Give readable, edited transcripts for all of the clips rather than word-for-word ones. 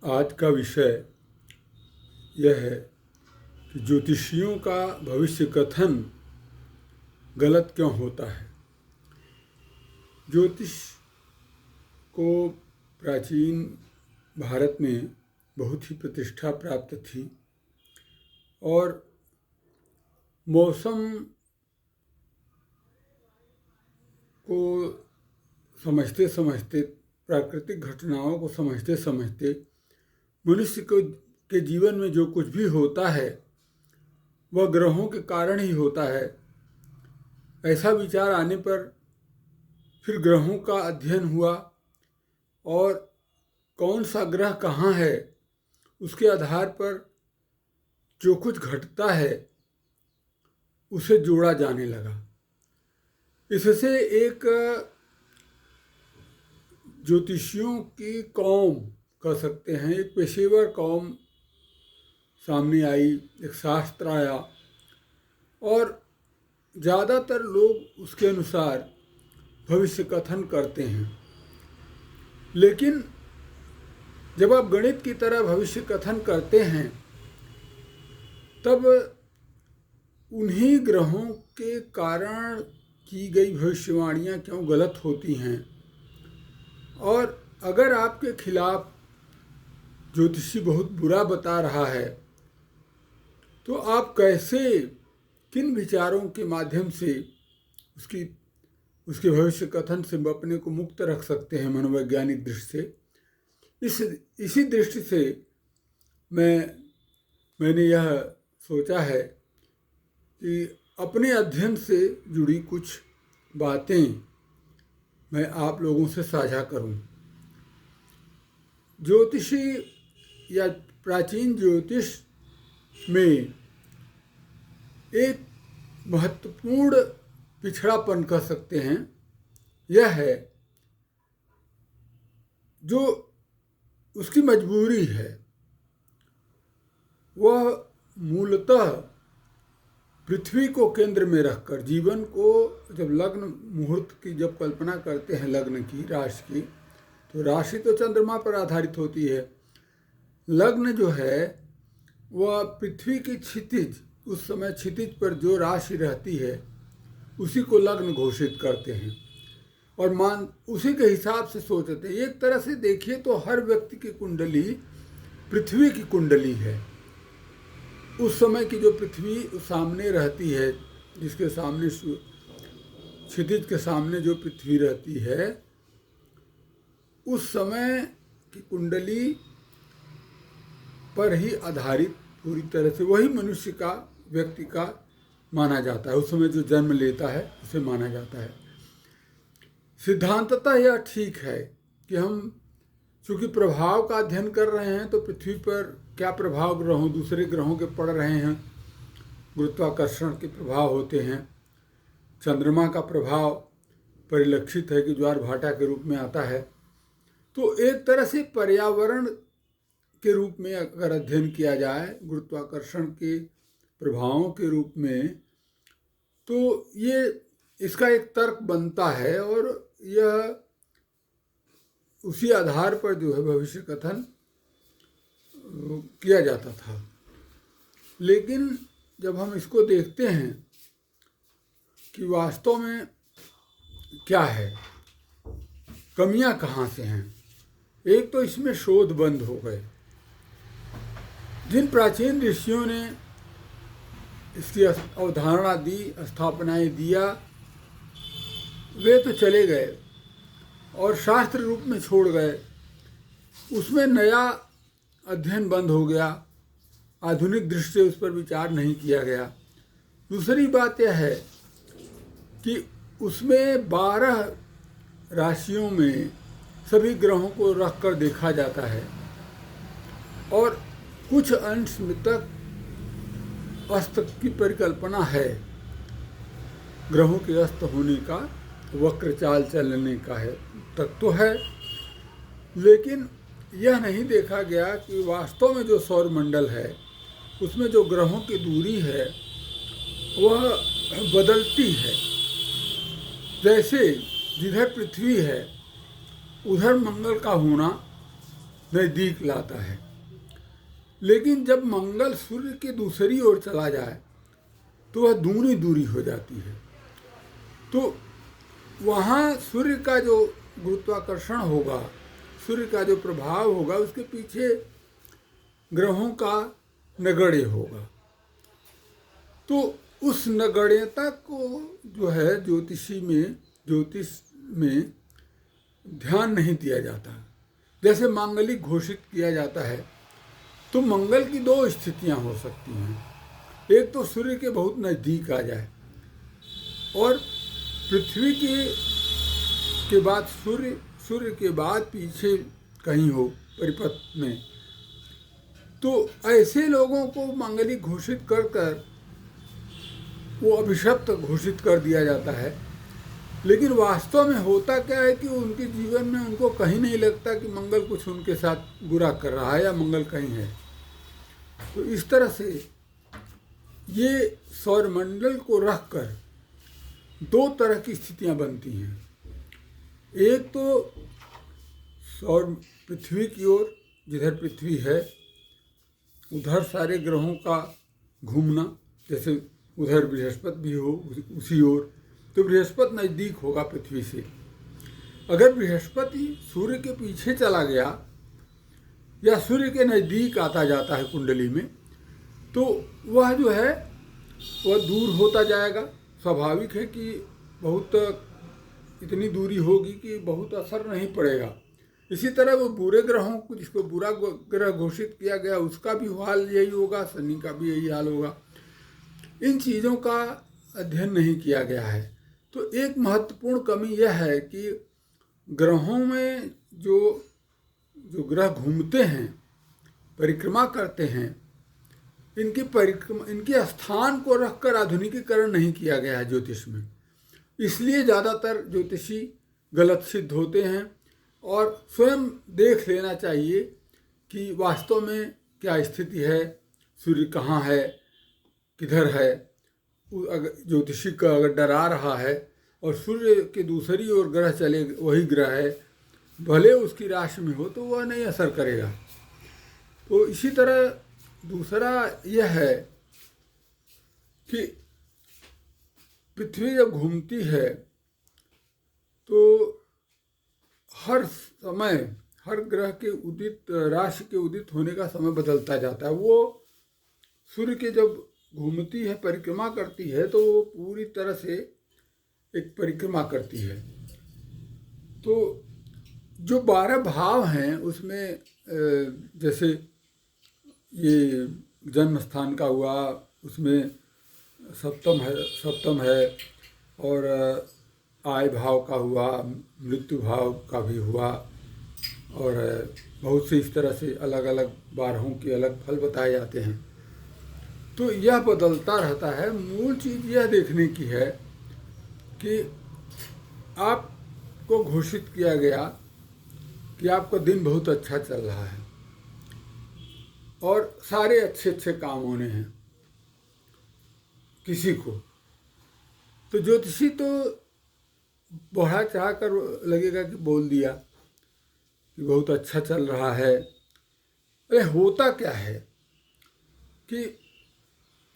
आज का विषय यह है कि ज्योतिषियों का भविष्य कथन गलत क्यों होता है। ज्योतिष को प्राचीन भारत में बहुत ही प्रतिष्ठा प्राप्त थी और मौसम को समझते समझते, प्राकृतिक घटनाओं को समझते समझते मनुष्य को के जीवन में जो कुछ भी होता है वह ग्रहों के कारण ही होता है। ऐसा विचार आने पर फिर ग्रहों का अध्ययन हुआ और कौन सा ग्रह कहाँ है उसके आधार पर जो कुछ घटता है उसे जोड़ा जाने लगा। इससे एक ज्योतिषियों की कौम कह सकते हैं, एक पेशेवर कौम सामने आई, एक शास्त्र आया और ज़्यादातर लोग उसके अनुसार भविष्य कथन करते हैं। लेकिन जब आप गणित की तरह भविष्य कथन करते हैं तब उन्हीं ग्रहों के कारण की गई भविष्यवाणियाँ क्यों गलत होती हैं, और अगर आपके खिलाफ ज्योतिषी बहुत बुरा बता रहा है तो आप कैसे, किन विचारों के माध्यम से उसके भविष्य कथन से अपने को मुक्त रख सकते हैं मनोवैज्ञानिक दृष्टि से। इसी दृष्टि से मैंने यह सोचा है कि अपने अध्ययन से जुड़ी कुछ बातें मैं आप लोगों से साझा करूं। ज्योतिषी या प्राचीन ज्योतिष में एक महत्वपूर्ण पिछड़ापन कह सकते हैं, यह है जो उसकी मजबूरी है। वह मूलतः पृथ्वी को केंद्र में रखकर जीवन को, जब लग्न मुहूर्त की जब कल्पना करते हैं लग्न की, राशि की, तो राशि तो चंद्रमा पर आधारित होती है। लग्न जो है वह पृथ्वी की क्षितिज, उस समय क्षितिज पर जो राशि रहती है उसी को लग्न घोषित करते हैं और उसी के हिसाब से सोचते हैं। एक तरह से देखिए तो हर व्यक्ति की कुंडली पृथ्वी की कुंडली है। उस समय की जो पृथ्वी सामने रहती है, जिसके सामने क्षितिज के सामने जो पृथ्वी रहती है, उस समय की कुंडली पर ही आधारित पूरी तरह से वही मनुष्य का, व्यक्ति का माना जाता है। उस समय जो जन्म लेता है उसे माना जाता है। सिद्धांततः यह ठीक है कि हम चूँकि प्रभाव का अध्ययन कर रहे हैं तो पृथ्वी पर क्या प्रभाव ग्रहों, दूसरे ग्रहों के पड़ रहे हैं। गुरुत्वाकर्षण के प्रभाव होते हैं, चंद्रमा का प्रभाव परिलक्षित है कि ज्वार भाटा के रूप में आता है। तो एक तरह से पर्यावरण के रूप में अगर अध्ययन किया जाए, गुरुत्वाकर्षण के प्रभावों के रूप में, तो ये इसका एक तर्क बनता है और यह उसी आधार पर जो है भविष्य कथन किया जाता था। लेकिन जब हम इसको देखते हैं कि वास्तव में क्या है, कमियां कहाँ से हैं, एक तो इसमें शोध बंद हो गए। जिन प्राचीन ऋषियों ने इसकी अवधारणा दी, स्थापनाएं दिया, वे तो चले गए और शास्त्र रूप में छोड़ गए। उसमें नया अध्ययन बंद हो गया, आधुनिक दृष्टि से उस पर विचार नहीं किया गया। दूसरी बात यह है कि उसमें 12 राशियों में सभी ग्रहों को रख कर देखा जाता है और कुछ अंश में तक अस्त की परिकल्पना है, ग्रहों के अस्त होने का, वक्र चाल चलने का है, तक तो है। लेकिन यह नहीं देखा गया कि वास्तव में जो सौर मंडल है उसमें जो ग्रहों की दूरी है वह बदलती है। जैसे जिधर पृथ्वी है उधर मंगल का होना नज़दीक लाता है। लेकिन जब मंगल सूर्य के दूसरी ओर चला जाए तो वह दूनी दूरी हो जाती है। तो वहाँ सूर्य का जो गुरुत्वाकर्षण होगा, सूर्य का जो प्रभाव होगा, उसके पीछे ग्रहों का नगण्य होगा। तो उस नगण्यता को जो है ज्योतिष में ध्यान नहीं दिया जाता। जैसे मांगलिक घोषित किया जाता है तो मंगल की दो स्थितियां हो सकती हैं। एक तो सूर्य के बहुत नज़दीक आ जाए और पृथ्वी के बाद सूर्य के बाद पीछे कहीं हो परिपथ में। तो ऐसे लोगों को मांगलिक घोषित कर वो अभिशप्त घोषित कर दिया जाता है। लेकिन वास्तव में होता क्या है कि उनके जीवन में उनको कहीं नहीं लगता कि मंगल कुछ उनके साथ बुरा कर रहा है या मंगल कहीं है। तो इस तरह से ये सौरमंडल को रखकर दो तरह की स्थितियां बनती हैं। एक तो सौर पृथ्वी की ओर, जिधर पृथ्वी है उधर सारे ग्रहों का घूमना, जैसे उधर बृहस्पति भी हो उसी ओर, तो बृहस्पति नज़दीक होगा पृथ्वी से। अगर बृहस्पति सूर्य के पीछे चला गया या सूर्य के नज़दीक आता जाता है कुंडली में, तो वह जो है वह दूर होता जाएगा। स्वाभाविक है कि बहुत इतनी दूरी होगी कि बहुत असर नहीं पड़ेगा। इसी तरह वो बुरे ग्रहों को, जिसको बुरा ग्रह घोषित किया गया, उसका भी हाल यही होगा, शनि का भी यही हाल होगा। इन चीज़ों का अध्ययन नहीं किया गया है। तो एक महत्वपूर्ण कमी यह है कि ग्रहों में जो ग्रह घूमते हैं, परिक्रमा करते हैं, इनके स्थान को रखकर आधुनिकीकरण नहीं किया गया है ज्योतिष में। इसलिए ज़्यादातर ज्योतिषी गलत सिद्ध होते हैं। और स्वयं देख लेना चाहिए कि वास्तव में क्या स्थिति है, सूर्य कहाँ है, किधर है। ज्योतिषी का अगर डरा रहा है और सूर्य के दूसरी ओर ग्रह चले, वही ग्रह है, भले उसकी राशि में हो, तो वह नहीं असर करेगा। तो इसी तरह दूसरा यह है कि पृथ्वी जब घूमती है तो हर समय हर ग्रह के राशि के उदित होने का समय बदलता जाता है। वो सूर्य के जब घूमती है, परिक्रमा करती है, तो वो पूरी तरह से एक परिक्रमा करती है। तो जो 12 भाव हैं उसमें जैसे ये जन्म स्थान का हुआ, उसमें सप्तम है और आय भाव का हुआ, मृत्यु भाव का भी हुआ, और बहुत से इस तरह से अलग अलग 12 के अलग फल बताए जाते हैं। तो यह बदलता रहता है। मूल चीज़ यह देखने की है कि आपको घोषित किया गया कि आपका दिन बहुत अच्छा चल रहा है और सारे अच्छे अच्छे काम होने हैं किसी को, तो ज्योतिषी तो बढ़ा चाह कर लगेगा कि बोल दिया कि बहुत अच्छा चल रहा है। अरे होता क्या है कि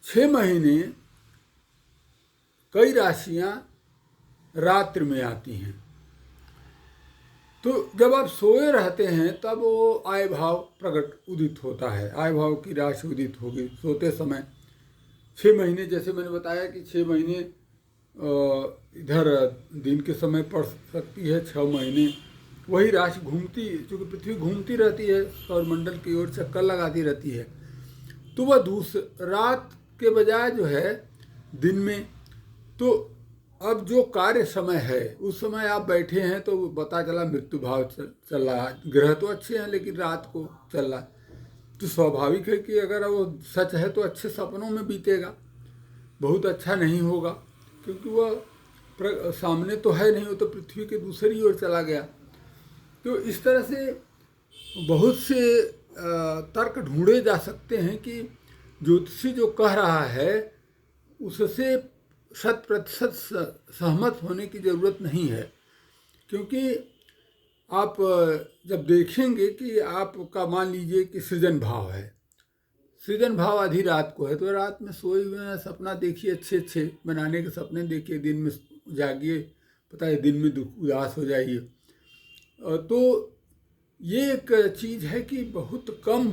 6 महीने कई राशियां रात्रि में आती हैं। तो जब आप सोए रहते हैं तब वो आय भाव प्रकट उदित होता है, आय भाव की राशि उदित होगी सोते समय। 6 महीने, जैसे मैंने बताया कि 6 महीने इधर दिन के समय पड़ सकती है, 6 महीने वही राशि घूमती, चूँकि पृथ्वी घूमती रहती है, सौरमंडल की ओर चक्कर लगाती रहती है, तो वह रात के बजाय जो है दिन में। तो अब जो कार्य समय है उस समय आप बैठे हैं तो पता चला मृत्यु भाव चल रहा है, ग्रह तो अच्छे हैं लेकिन रात को चल रहा है, तो स्वाभाविक है कि अगर वो सच है तो अच्छे सपनों में बीतेगा, बहुत अच्छा नहीं होगा, क्योंकि वह सामने तो है नहीं, वो तो पृथ्वी के दूसरी ओर चला गया। तो इस तरह से बहुत से तर्क ढूंढे जा सकते हैं कि ज्योतिषी जो कह रहा है उससे 100% सहमत होने की ज़रूरत नहीं है, क्योंकि आप जब देखेंगे कि आपका मान लीजिए कि सृजन भाव है, सृजन भाव आधी रात को है, तो रात में सोए हुए हैं, सपना देखिए, अच्छे अच्छे बनाने के सपने देखिए, दिन में जागिए, पता है दिन में उदास हो जाइए। तो ये एक चीज़ है कि बहुत कम,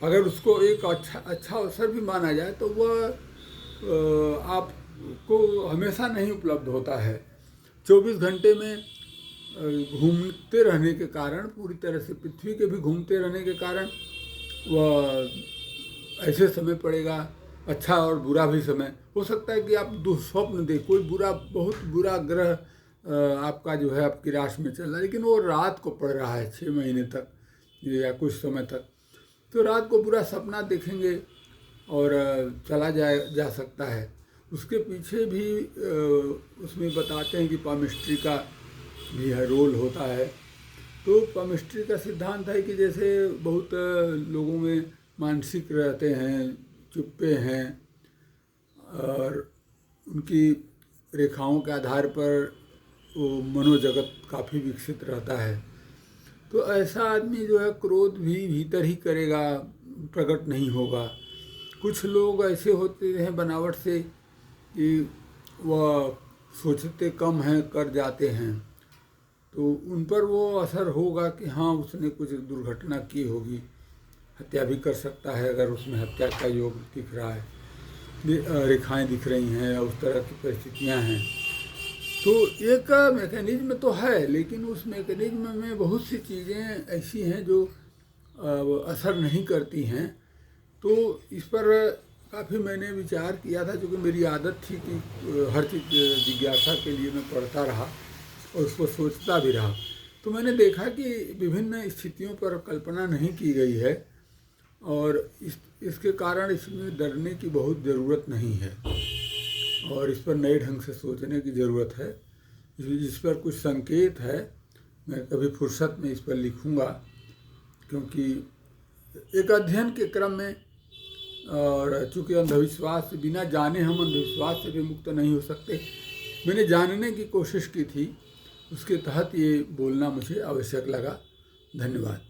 अगर उसको एक अच्छा अवसर भी माना जाए तो वह आपको हमेशा नहीं उपलब्ध होता है। 24 घंटे में घूमते रहने के कारण, पूरी तरह से पृथ्वी के भी घूमते रहने के कारण, वह ऐसे समय पड़ेगा, अच्छा और बुरा भी समय हो सकता है कि आप दुस्वप्न देख, कोई बहुत बुरा ग्रह आपका जो है आपकी राशि में चल रहा है, लेकिन वो रात को पड़ रहा है 6 महीने तक या कुछ समय तक, तो रात को बुरा सपना देखेंगे और चला जा सकता है। उसके पीछे भी उसमें बताते हैं कि पामिस्ट्री का भी है, रोल होता है। तो पामिस्ट्री का सिद्धांत है कि जैसे बहुत लोगों में मानसिक रहते हैं, चुप्पे हैं, और उनकी रेखाओं के आधार पर वो मनोजगत काफ़ी विकसित रहता है। तो ऐसा आदमी जो है क्रोध भी भीतर ही करेगा, प्रकट नहीं होगा। कुछ लोग ऐसे होते हैं बनावट से कि वह सोचते कम हैं, कर जाते हैं, तो उन पर वो असर होगा कि हाँ उसने कुछ दुर्घटना की होगी, हत्या भी कर सकता है अगर उसमें हत्या का योग दिख रहा है, रेखाएं दिख रही हैं या उस तरह की परिस्थितियां हैं। तो एक मैकेनिज्म तो है, लेकिन उस मैकेनिज्म में बहुत सी चीज़ें ऐसी हैं जो असर नहीं करती हैं। तो इस पर काफ़ी मैंने विचार किया था, क्योंकि मेरी आदत थी कि हर चीज़ जिज्ञासा के लिए मैं पढ़ता रहा और उसको सोचता भी रहा। तो मैंने देखा कि विभिन्न स्थितियों पर कल्पना नहीं की गई है, और इसके कारण इसमें डरने की बहुत ज़रूरत नहीं है, और इस पर नए ढंग से सोचने की ज़रूरत है। जिस पर कुछ संकेत है, मैं कभी फुर्सत में इस पर लिखूँगा, क्योंकि एक अध्ययन के क्रम में, और चूँकि अंधविश्वास से बिना जाने हम अंधविश्वास से भी मुक्त नहीं हो सकते, मैंने जानने की कोशिश की थी, उसके तहत ये बोलना मुझे आवश्यक लगा। धन्यवाद।